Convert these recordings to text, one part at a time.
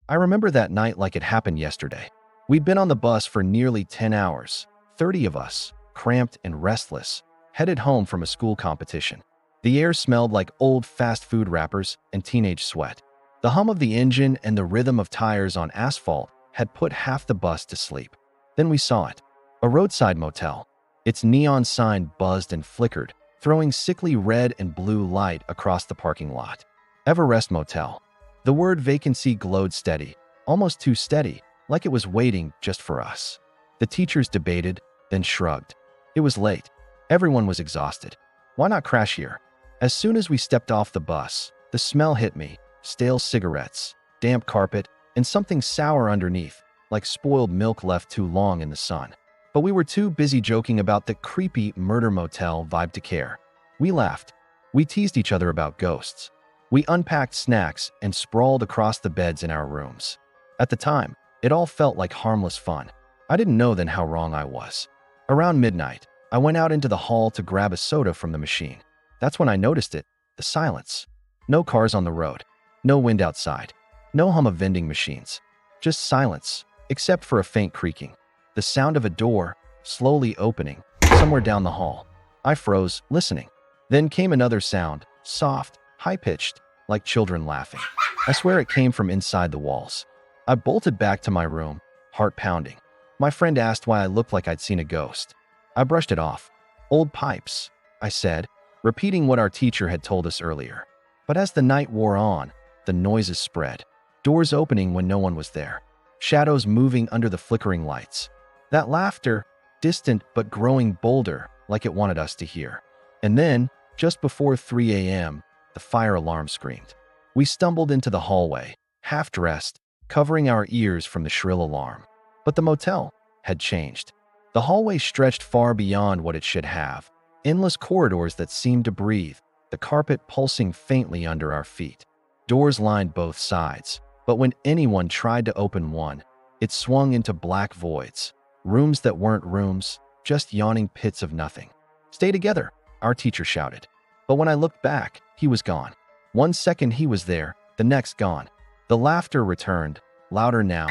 I remember that night like it happened yesterday. We'd been on the bus for nearly 10 hours, 30 of us, cramped and restless, headed home from a school competition. The air smelled like old fast food wrappers and teenage sweat. The hum of the engine and the rhythm of tires on asphalt had put half the bus to sleep. Then we saw it. A roadside motel. Its neon sign buzzed and flickered, throwing sickly red and blue light across the parking lot. Everest Motel. The word vacancy glowed steady, almost too steady, like it was waiting just for us. The teachers debated, then shrugged. It was late. Everyone was exhausted. Why not crash here? As soon as we stepped off the bus, the smell hit me. Stale cigarettes, damp carpet, and something sour underneath, like spoiled milk left too long in the sun. But we were too busy joking about the creepy murder motel vibe to care. We laughed. We teased each other about ghosts. We unpacked snacks and sprawled across the beds in our rooms. At the time, it all felt like harmless fun. I didn't know then how wrong I was. Around midnight, I went out into the hall to grab a soda from the machine. That's when I noticed it, the silence. No cars on the road. No wind outside. No hum of vending machines. Just silence, except for a faint creaking. The sound of a door slowly opening somewhere down the hall. I froze, listening. Then came another sound, soft, high-pitched, like children laughing. I swear it came from inside the walls. I bolted back to my room, heart pounding. My friend asked why I looked like I'd seen a ghost. I brushed it off. Old pipes, I said, repeating what our teacher had told us earlier. But as the night wore on, the noises spread. Doors opening when no one was there. Shadows moving under the flickering lights. That laughter, distant but growing bolder, like it wanted us to hear. And then, just before 3 a.m., the fire alarm screamed. We stumbled into the hallway, half-dressed, covering our ears from the shrill alarm. But the motel had changed. The hallway stretched far beyond what it should have. Endless corridors that seemed to breathe, the carpet pulsing faintly under our feet. Doors lined both sides, but when anyone tried to open one, it swung into black voids. Rooms that weren't rooms, just yawning pits of nothing. "Stay together," our teacher shouted. But when I looked back, he was gone. 1 second he was there, the next gone. The laughter returned, louder now,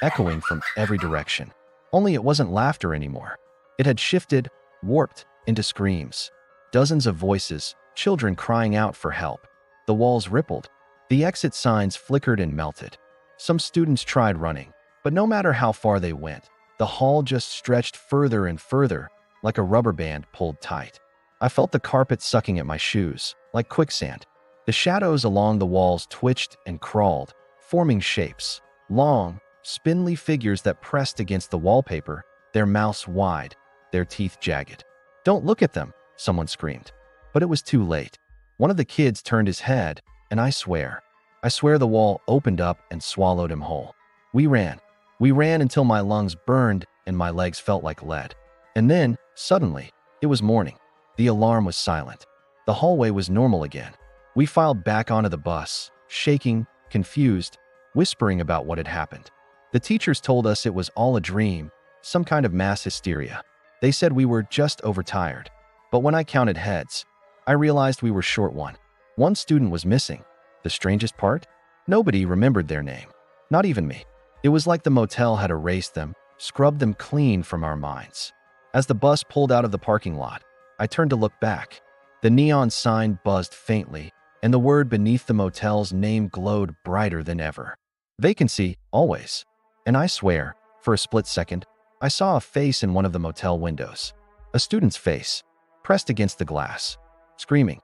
echoing from every direction. Only it wasn't laughter anymore. It had shifted, warped, into screams. Dozens of voices, children crying out for help. The walls rippled. The exit signs flickered and melted. Some students tried running, but no matter how far they went, the hall just stretched further and further, like a rubber band pulled tight. I felt the carpet sucking at my shoes, like quicksand. The shadows along the walls twitched and crawled, forming shapes. Long, spindly figures that pressed against the wallpaper, their mouths wide, their teeth jagged. "Don't look at them," someone screamed. But it was too late. One of the kids turned his head, and I swear the wall opened up and swallowed him whole. We ran. We ran until my lungs burned and my legs felt like lead. And then, suddenly, it was morning. The alarm was silent. The hallway was normal again. We filed back onto the bus, shaking, confused, whispering about what had happened. The teachers told us it was all a dream, some kind of mass hysteria. They said we were just overtired. But when I counted heads, I realized we were short one. One student was missing. The strangest part? Nobody remembered their name. Not even me. It was like the motel had erased them, scrubbed them clean from our minds. As the bus pulled out of the parking lot, I turned to look back. The neon sign buzzed faintly, and the word beneath the motel's name glowed brighter than ever. Vacancy, always. And I swear, for a split second, I saw a face in one of the motel windows. A student's face, pressed against the glass, screaming.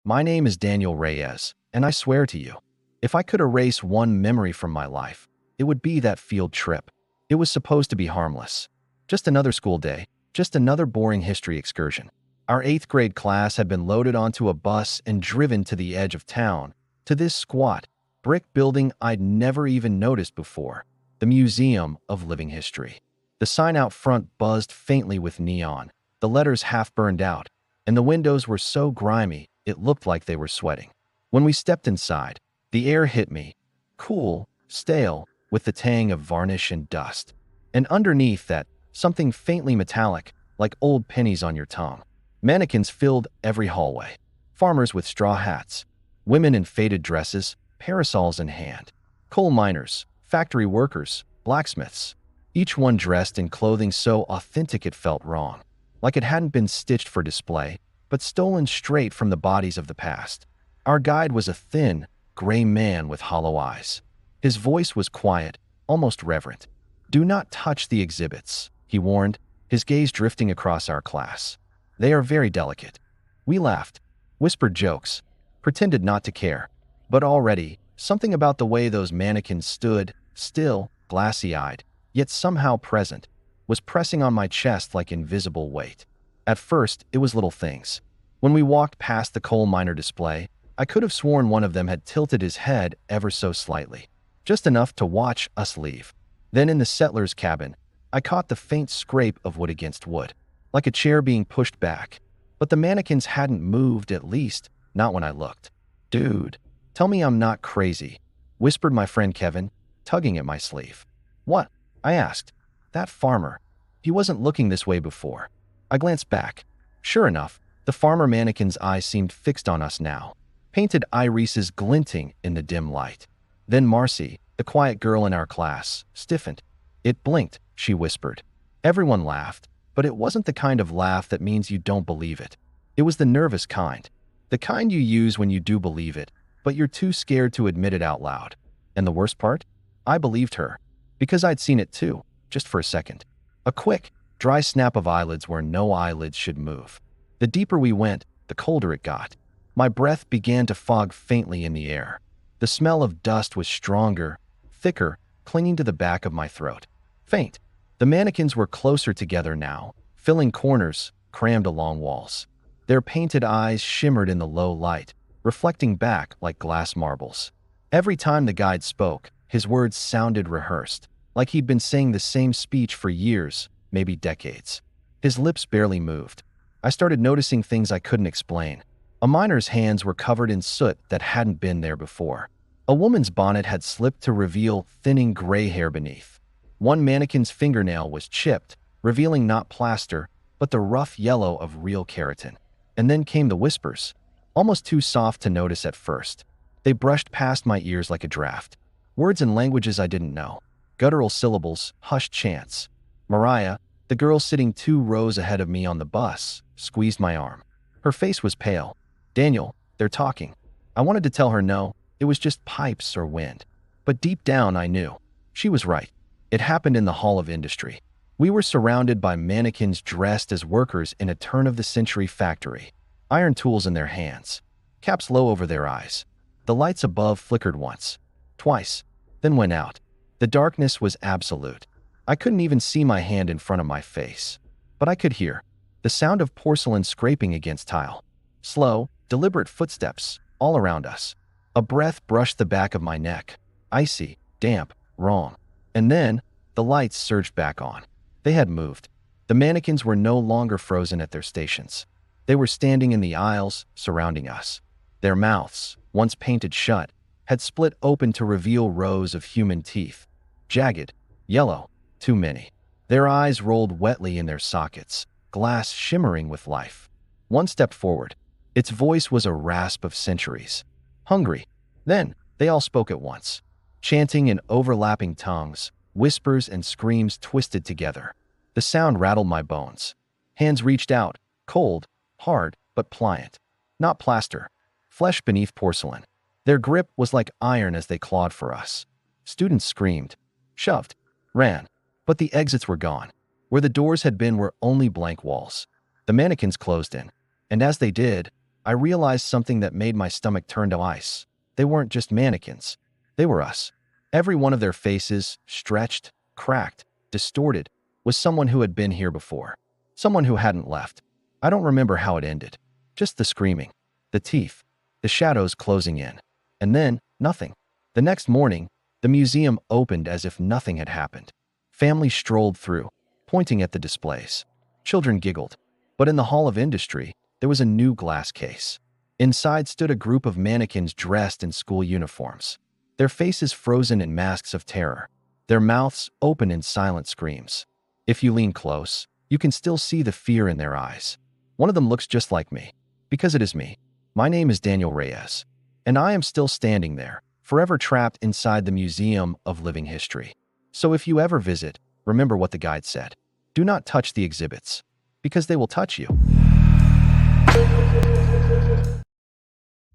My name is Daniel Reyes, and I swear to you, if I could erase one memory from my life, it would be that field trip. It was supposed to be harmless. Just another school day, just another boring history excursion. Our 8th grade class had been loaded onto a bus and driven to the edge of town, to this squat, brick building I'd never even noticed before, the Museum of Living History. The sign out front buzzed faintly with neon, the letters half burned out, and the windows were so grimy it looked like they were sweating. When we stepped inside, the air hit me, cool, stale, with the tang of varnish and dust. And underneath that, something faintly metallic, like old pennies on your tongue. Mannequins filled every hallway. Farmers with straw hats. Women in faded dresses, parasols in hand. Coal miners, factory workers, blacksmiths. Each one dressed in clothing so authentic it felt wrong, like it hadn't been stitched for display, but stolen straight from the bodies of the past. Our guide was a thin, gray man with hollow eyes. His voice was quiet, almost reverent. "Do not touch the exhibits," he warned, his gaze drifting across our class. "They are very delicate." We laughed, whispered jokes, pretended not to care. But already, something about the way those mannequins stood, still, glassy-eyed, yet somehow present, was pressing on my chest like invisible weight. At first, it was little things. When we walked past the coal miner display, I could have sworn one of them had tilted his head ever so slightly, just enough to watch us leave. Then in the settler's cabin, I caught the faint scrape of wood against wood, like a chair being pushed back. But the mannequins hadn't moved, at least, not when I looked. "Dude, tell me I'm not crazy," whispered my friend Kevin, tugging at my sleeve. "What?" I asked. "That farmer. He wasn't looking this way before." I glanced back. Sure enough, the farmer mannequin's eyes seemed fixed on us now, painted irises glinting in the dim light. Then Marcy, the quiet girl in our class, stiffened. "It blinked," she whispered. Everyone laughed, but it wasn't the kind of laugh that means you don't believe it. It was the nervous kind. The kind you use when you do believe it, but you're too scared to admit it out loud. And the worst part? I believed her. Because I'd seen it too, just for a second. A quick, dry snap of eyelids where no eyelids should move. The deeper we went, the colder it got. My breath began to fog faintly in the air. The smell of dust was stronger, thicker, clinging to the back of my throat. Faint. The mannequins were closer together now, filling corners, crammed along walls. Their painted eyes shimmered in the low light, reflecting back like glass marbles. Every time the guide spoke, his words sounded rehearsed, like he'd been saying the same speech for years, maybe decades. His lips barely moved. I started noticing things I couldn't explain. A miner's hands were covered in soot that hadn't been there before. A woman's bonnet had slipped to reveal thinning gray hair beneath. One mannequin's fingernail was chipped, revealing not plaster, but the rough yellow of real keratin. And then came the whispers, almost too soft to notice at first. They brushed past my ears like a draft. Words and languages I didn't know. Guttural syllables, hushed chants. Mariah, the girl sitting 2 rows ahead of me on the bus, squeezed my arm. Her face was pale. "Daniel, they're talking." I wanted to tell her no, it was just pipes or wind. But deep down I knew. She was right. It happened in the Hall of Industry. We were surrounded by mannequins dressed as workers in a turn-of-the-century factory, iron tools in their hands, caps low over their eyes. The lights above flickered once, twice, then went out. The darkness was absolute. I couldn't even see my hand in front of my face. But I could hear the sound of porcelain scraping against tile. Slow, deliberate footsteps all around us. A breath brushed the back of my neck. Icy, damp, wrong. And then the lights surged back on. They had moved. The mannequins were no longer frozen at their stations. They were standing in the aisles, surrounding us. Their mouths, once painted shut, had split open to reveal rows of human teeth. Jagged, yellow, too many. Their eyes rolled wetly in their sockets, glass shimmering with life. One stepped forward. Its voice was a rasp of centuries. Hungry. Then, they all spoke at once, chanting in overlapping tongues, whispers and screams twisted together. The sound rattled my bones. Hands reached out, cold, hard, but pliant. Not plaster. Flesh beneath porcelain. Their grip was like iron as they clawed for us. Students screamed, shoved, ran. But the exits were gone. Where the doors had been were only blank walls. The mannequins closed in. And as they did, I realized something that made my stomach turn to ice. They weren't just mannequins. They were us. Every one of their faces, stretched, cracked, distorted, was someone who had been here before. Someone who hadn't left. I don't remember how it ended. Just the screaming, the teeth, the shadows closing in. And then, nothing. The next morning, the museum opened as if nothing had happened. Families strolled through, pointing at the displays. Children giggled. But in the Hall of Industry, there was a new glass case. Inside stood a group of mannequins dressed in school uniforms. Their faces frozen in masks of terror, their mouths open in silent screams. If you lean close, you can still see the fear in their eyes. One of them looks just like me, because it is me. My name is Daniel Reyes. And I am still standing there, forever trapped inside the Museum of Living History. So if you ever visit, remember what the guide said. Do not touch the exhibits, because they will touch you.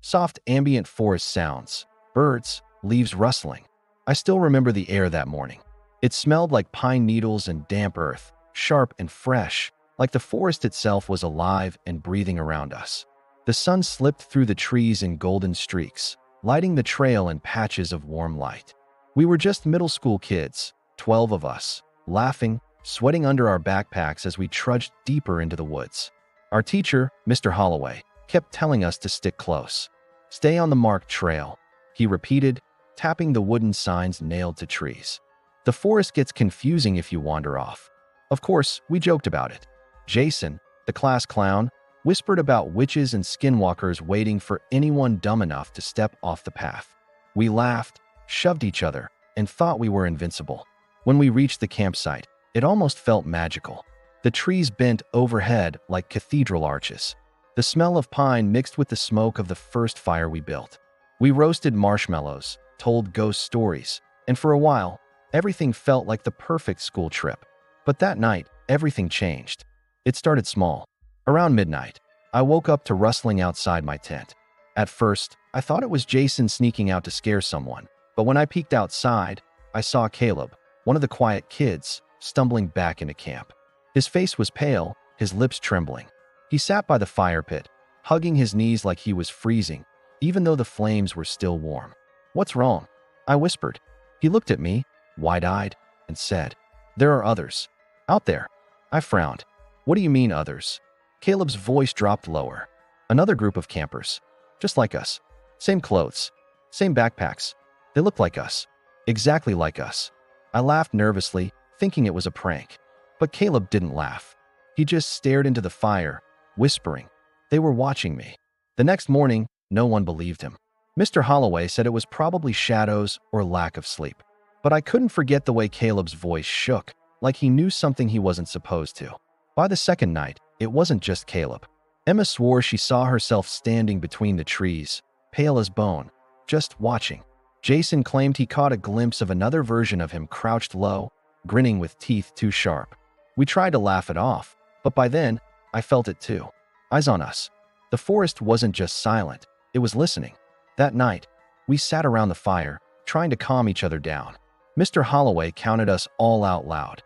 Soft ambient forest sounds, birds, leaves rustling. I still remember the air that morning. It smelled like pine needles and damp earth, sharp and fresh, like the forest itself was alive and breathing around us. The sun slipped through the trees in golden streaks, lighting the trail in patches of warm light. We were just middle school kids, 12 of us, laughing, sweating under our backpacks as we trudged deeper into the woods. Our teacher, Mr. Holloway, kept telling us to stick close. Stay on the marked trail, he repeated, tapping the wooden signs nailed to trees. The forest gets confusing if you wander off. Of course, we joked about it. Jason, the class clown, whispered about witches and skinwalkers waiting for anyone dumb enough to step off the path. We laughed, shoved each other, and thought we were invincible. When we reached the campsite, it almost felt magical. The trees bent overhead like cathedral arches. The smell of pine mixed with the smoke of the first fire we built. We roasted marshmallows, told ghost stories, and for a while, everything felt like the perfect school trip. But that night, everything changed. It started small. Around midnight, I woke up to rustling outside my tent. At first, I thought it was Jason sneaking out to scare someone, but when I peeked outside, I saw Caleb, one of the quiet kids, stumbling back into camp. His face was pale, his lips trembling. He sat by the fire pit, hugging his knees like he was freezing, even though the flames were still warm. "What's wrong?" I whispered. He looked at me, wide-eyed, and said, "There are others. Out there." I frowned. "What do you mean, others?" Caleb's voice dropped lower. "Another group of campers. Just like us. Same clothes. Same backpacks. They look like us. Exactly like us." I laughed nervously, thinking it was a prank. But Caleb didn't laugh. He just stared into the fire, whispering. They were watching me. The next morning, no one believed him. Mr. Holloway said it was probably shadows or lack of sleep. But I couldn't forget the way Caleb's voice shook, like he knew something he wasn't supposed to. By the second night, it wasn't just Caleb. Emma swore she saw herself standing between the trees, pale as bone, just watching. Jason claimed he caught a glimpse of another version of him crouched low, grinning with teeth too sharp. We tried to laugh it off, but by then, I felt it too. Eyes on us. The forest wasn't just silent, it was listening. That night, we sat around the fire, trying to calm each other down. Mr. Holloway counted us all out loud.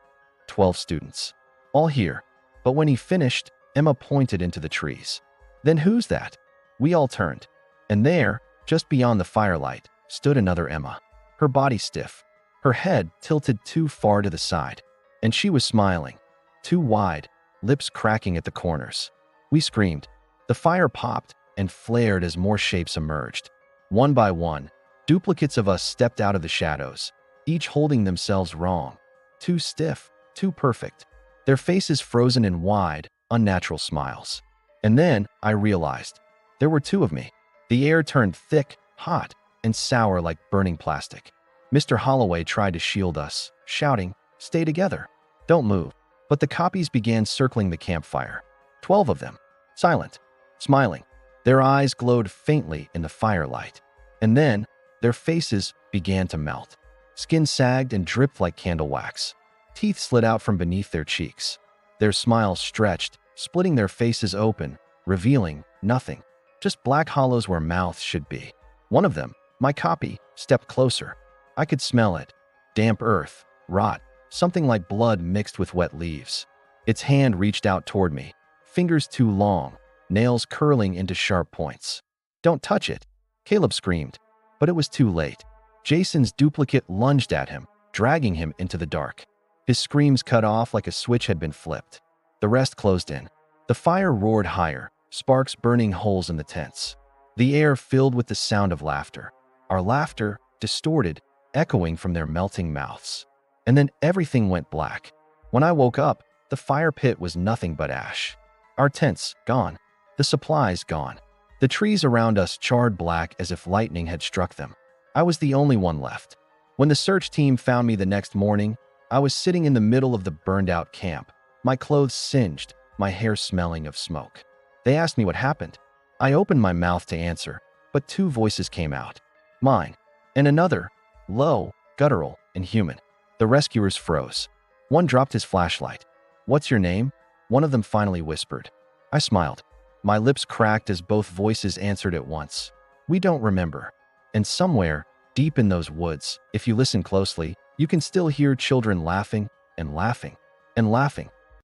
12 students. All here. But when he finished, Emma pointed into the trees. "Then who's that?" We all turned. And there, just beyond the firelight, stood another Emma. Her body stiff, her head tilted too far to the side. And she was smiling. Too wide, lips cracking at the corners. We screamed. The fire popped and flared as more shapes emerged. One by one, duplicates of us stepped out of the shadows, each holding themselves wrong. Too stiff, too perfect. Their faces frozen in wide, unnatural smiles. And then I realized there were two of me. The air turned thick, hot, and sour like burning plastic. Mr. Holloway tried to shield us, shouting, "Stay together. Don't move." But the copies began circling the campfire. 12 of them, silent, smiling. Their eyes glowed faintly in the firelight. And then, their faces began to melt. Skin sagged and dripped like candle wax. Teeth slid out from beneath their cheeks. Their smiles stretched, splitting their faces open, revealing nothing. Just black hollows where mouths should be. One of them, my copy, stepped closer. I could smell it. Damp earth, rot, something like blood mixed with wet leaves. Its hand reached out toward me, fingers too long, nails curling into sharp points. "Don't touch it," Caleb screamed, but it was too late. Jason's duplicate lunged at him, dragging him into the dark. His screams cut off like a switch had been flipped. The rest closed in. The fire roared higher, sparks burning holes in the tents. The air filled with the sound of laughter. Our laughter, distorted, echoing from their melting mouths. And then everything went black. When I woke up, the fire pit was nothing but ash. Our tents, gone. The supplies, gone. The trees around us charred black as if lightning had struck them. I was the only one left. When the search team found me the next morning, I was sitting in the middle of the burned-out camp, my clothes singed, my hair smelling of smoke. They asked me what happened. I opened my mouth to answer, but two voices came out. Mine, and another, low, guttural, and human. The rescuers froze. One dropped his flashlight. "What's your name?" one of them finally whispered. I smiled. My lips cracked as both voices answered at once. "We don't remember." And somewhere, deep in those woods, if you listen closely, you can still hear children laughing and laughing and laughing.